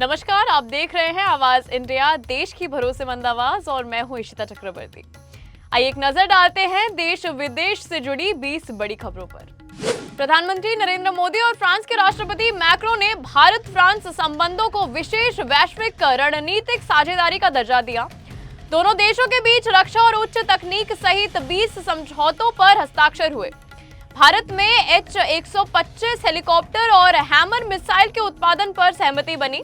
नमस्कार, आप देख रहे हैं आवाज इंडिया, देश की भरोसेमंद आवाज, और मैं हूं इशिता चक्रवर्ती। आइए एक नजर डालते हैं देश विदेश से जुड़ी 20 बड़ी खबरों पर। प्रधानमंत्री नरेंद्र मोदी और फ्रांस के राष्ट्रपति मैक्रो ने भारत फ्रांस संबंधों को विशेष वैश्विक रणनीतिक साझेदारी का दर्जा दिया। दोनों देशों के बीच रक्षा और उच्च तकनीक सहित 20 समझौतों पर हस्ताक्षर हुए। भारत में H-125 हेलीकॉप्टर और हैमर मिसाइल के उत्पादन पर सहमति बनी।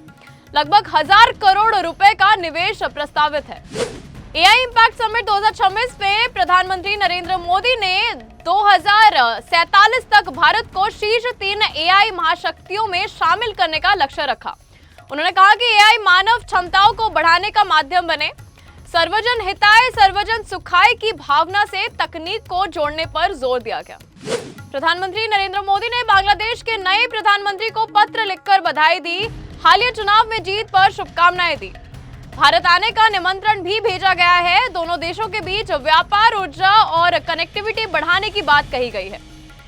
लगभग 1000 करोड़ रुपए का निवेश प्रस्तावित है। एआई इम्पैक्ट समिट 2026 में प्रधानमंत्री नरेंद्र मोदी ने 2047 तक भारत को शीर्ष 3 एआई महाशक्तियों में शामिल करने का लक्ष्य रखा। उन्होंने कहा कि एआई मानव क्षमताओं को बढ़ाने का माध्यम बने। सर्वजन हिताय सर्वजन सुखाय की भावना से तकनीक को जोड़ने पर जोर दिया गया। प्रधानमंत्री नरेंद्र मोदी ने बांग्लादेश के नए प्रधानमंत्री को पत्र लिखकर बधाई दी। हालिया चुनाव में जीत पर शुभकामनाएं दी। भारत आने का निमंत्रण भी भेजा गया है। दोनों देशों के बीच व्यापार, ऊर्जा और कनेक्टिविटी बढ़ाने की बात कही गई है।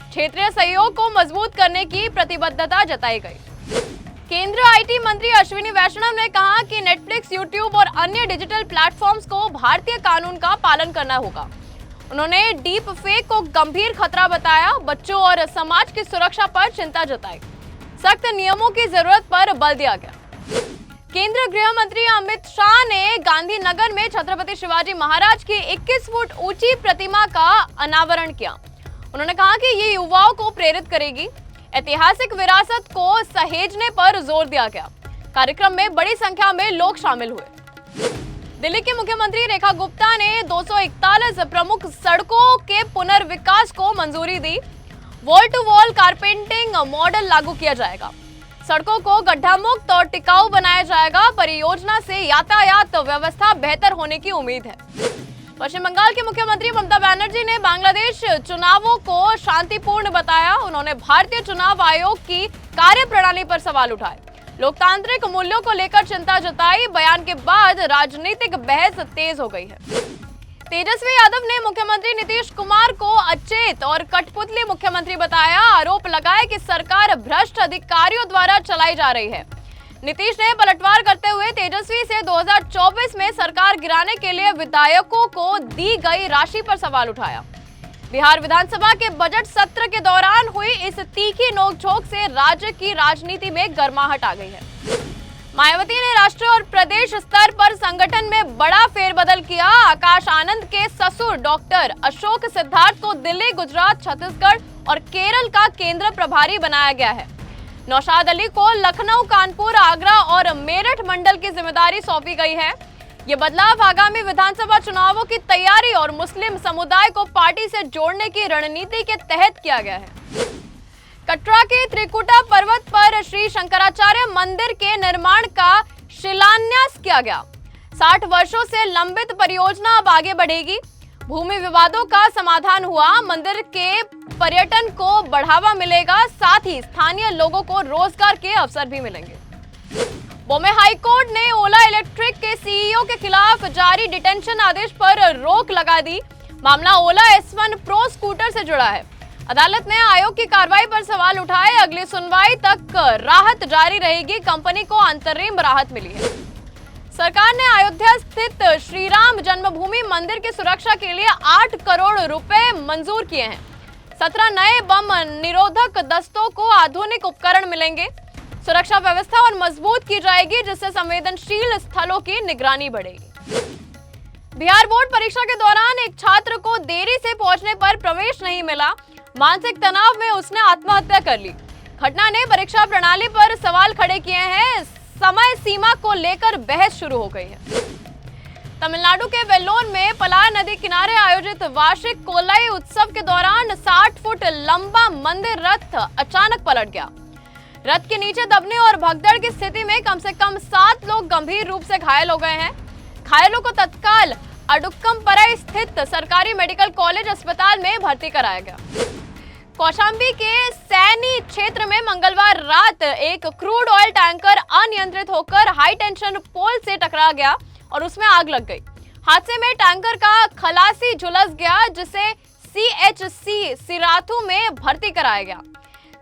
क्षेत्रीय सहयोग को मजबूत करने की प्रतिबद्धता जताई गई। केंद्रीय आईटी मंत्री अश्विनी वैष्णव ने कहा कि नेटफ्लिक्स, यूट्यूब और अन्य डिजिटल प्लेटफॉर्म्स को भारतीय कानून का पालन करना होगा। उन्होंने डीप फेक को गंभीर खतरा बताया। बच्चों और समाज की सुरक्षा पर चिंता जताई। सख्त नियमों की जरूरत पर बल दिया गया। केंद्रीय गृह मंत्री अमित शाह ने गांधीनगर में छत्रपति शिवाजी महाराज की 21 फुट ऊंची प्रतिमा का अनावरण किया। उन्होंने कहा कि ये युवाओं को प्रेरित करेगी। ऐतिहासिक विरासत को सहेजने पर जोर दिया गया। कार्यक्रम में बड़ी संख्या में लोग शामिल हुए। दिल्ली की मुख्यमंत्री रेखा गुप्ता ने 241 प्रमुख सड़कों के पुनर्विकास को मंजूरी दी। Wall to wall carpeting model लागू किया जाएगा। सड़कों को गड्ढा मुक्त और टिकाऊ बनाया जाएगा। परियोजना से यातायात व्यवस्था बेहतर होने की उम्मीद है। पश्चिम बंगाल की मुख्यमंत्री ममता बनर्जी ने बांग्लादेश चुनावों को शांतिपूर्ण बताया। उन्होंने भारतीय चुनाव आयोग की कार्यप्रणाली पर सवाल उठाए। लोकतांत्रिक मूल्यों को लेकर चिंता जताई। बयान के बाद राजनीतिक बहस तेज हो गई है। तेजस्वी यादव ने मुख्यमंत्री नीतीश कुमार को अचेत और कठपुतली मुख्यमंत्री बताया। आरोप लगाया कि सरकार भ्रष्ट अधिकारियों द्वारा चलाई जा रही है। नीतीश ने पलटवार करते हुए तेजस्वी से 2024 में सरकार गिराने के लिए विधायकों को दी गई राशि पर सवाल उठाया। बिहार विधानसभा के बजट सत्र के दौरान हुई इस तीखी नोकझोंक से राज्य की राजनीति में गर्माहट आ गई है। मायावती ने राष्ट्रीय और प्रदेश स्तर पर संगठन में बड़ा फेरबदल किया। आकाश आनंद के ससुर डॉक्टर अशोक सिद्धार्थ को दिल्ली, गुजरात, छत्तीसगढ़ और केरल का केंद्र प्रभारी बनाया गया है। नौशाद अली को लखनऊ, कानपुर, आगरा और मेरठ मंडल की जिम्मेदारी सौंपी गई है। ये बदलाव आगामी विधानसभा चुनावों की तैयारी और मुस्लिम समुदाय को पार्टी से जोड़ने की रणनीति के तहत किया गया है। कटरा के त्रिकुटा पर्वत पर श्री शंकराचार्य मंदिर के निर्माण का शिलान्यास किया गया। 60 वर्षों से लंबित परियोजना अब आगे बढ़ेगी। भूमि विवादों का समाधान हुआ। मंदिर के पर्यटन को बढ़ावा मिलेगा। साथ ही स्थानीय लोगों को रोजगार के अवसर भी मिलेंगे। बॉम्बे हाई कोर्ट ने ओला इलेक्ट्रिक के सीईओ के खिलाफ जारी डिटेंशन आदेश पर रोक लगा दी। मामला ओला S1 प्रो स्कूटर से जुड़ा है। अदालत ने आयोग की कार्रवाई पर सवाल उठाए। अगली सुनवाई तक राहत जारी रहेगी। कंपनी को अंतरिम राहत मिली है। सरकार ने अयोध्या स्थित श्री राम जन्मभूमि मंदिर की सुरक्षा के लिए 8 करोड़ रुपए मंजूर किए हैं। 17 नए बम निरोधक दस्तों को आधुनिक उपकरण मिलेंगे। सुरक्षा व्यवस्था और मजबूत की जाएगी, जिससे संवेदनशील स्थलों की निगरानी बढ़ेगी। बिहार बोर्ड परीक्षा के दौरान एक छात्र को देरी से पहुंचने पर प्रवेश नहीं मिला। मानसिक तनाव में उसने आत्महत्या कर ली। घटना ने परीक्षा प्रणाली पर सवाल खड़े किए हैं। समय सीमा को लेकर बहस शुरू हो गई है। तमिलनाडु के वेल्लोर में पलार नदी किनारे आयोजित वार्षिक कोलाई उत्सव के दौरान 60 फुट लंबा मंदिर रथ अचानक पलट गया। रथ के नीचे दबने और भगदड़ की स्थिति में कम से कम 7 लोग गंभीर रूप से घायल हो गए हैं। घायलों को तत्काल अडुक्कमपराई स्थित सरकारी मेडिकल कॉलेज अस्पताल में भर्ती कराया गया। कौशाम्बी के सैनी क्षेत्र में मंगलवार रात एक क्रूड ऑयल टैंकर अनियंत्रित होकर हाई टेंशन पोल से टकरा गया और उसमें आग लग गई। हादसे में टैंकर का खलासी झुलस गया, जिसे CHC सिराथू में भर्ती कराया गया।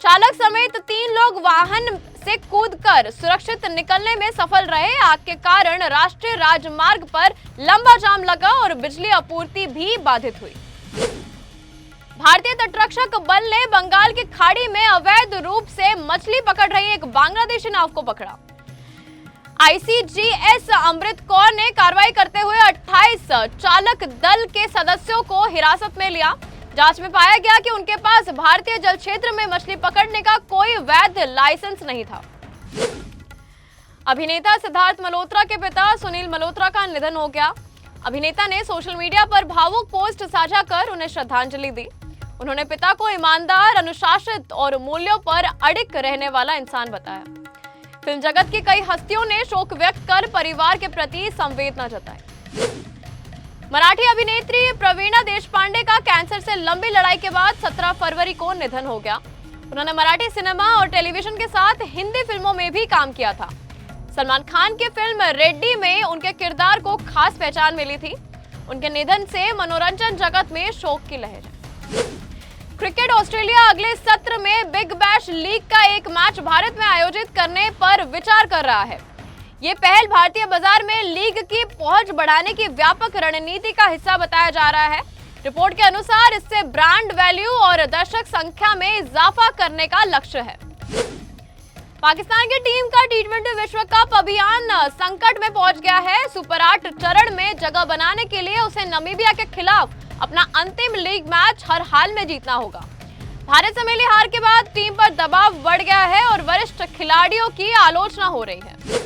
चालक समेत 3 लोग वाहन से कूदकर सुरक्षित निकलने में सफल रहे। आग के कारण राष्ट्रीय राजमार्ग पर लंबा जाम लगा और बिजली आपूर्ति भी बाधित हुई। भारतीय तटरक्षक बल ने बंगाल की खाड़ी में अवैध रूप से मछली पकड़ रही एक बांग्लादेशी नाव को पकड़ा। आईसीजीएस अमृत कौर ने कार्रवाई करते हुए 28 चालक दल के सदस्यों को हिरासत में लिया। जांच में पाया गया कि उनके पास भारतीय जल क्षेत्र में मछली पकड़ने का कोई वैध लाइसेंस नहीं था। अभिनेता सिद्धार्थ मल्होत्रा के पिता सुनील मल्होत्रा का निधन हो गया। अभिनेता ने सोशल मीडिया पर भावुक पोस्ट साझा कर उन्हें श्रद्धांजलि दी। उन्होंने पिता को ईमानदार, अनुशासित और मूल्यों पर अडिग रहने वाला इंसान बताया। फिल्म जगत की कई हस्तियों ने शोक व्यक्त कर परिवार के प्रति संवेदना जताई। मराठी अभिनेत्री प्रवीणा देशपांडे का कैंसर से लंबी लड़ाई के बाद 17 फरवरी को निधन हो गया। उन्होंने मराठी सिनेमा और टेलीविजन के साथ हिंदी फिल्मों में भी काम किया था। सलमान खान की फिल्म रेड्डी में उनके किरदार को खास पहचान मिली थी। उनके निधन से मनोरंजन जगत में शोक की लहर है। क्रिकेट ऑस्ट्रेलिया अगले सत्र में बिग बैश लीग का एक मैच भारत में आयोजित करने पर विचार कर रहा है। ये पहल भारतीय बाजार में लीग की पहुंच बढ़ाने की व्यापक रणनीति का हिस्सा बताया जा रहा है। रिपोर्ट के अनुसार इससे ब्रांड वैल्यू और दर्शक संख्या में इजाफा करने का लक्ष्य है। पाकिस्तान की टीम का टी20 विश्व कप अभियान संकट में पहुंच गया है। सुपर 8 चरण में जगह बनाने के लिए उसे नामीबिया के खिलाफ अपना अंतिम लीग मैच हर हाल में जीतना होगा। भारत से मिली हार के बाद टीम पर दबाव बढ़ गया है और वरिष्ठ खिलाड़ियों की आलोचना हो रही है।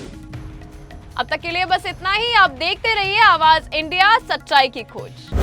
अब तक के लिए बस इतना ही। आप देखते रहिए आवाज इंडिया, सच्चाई की खोज।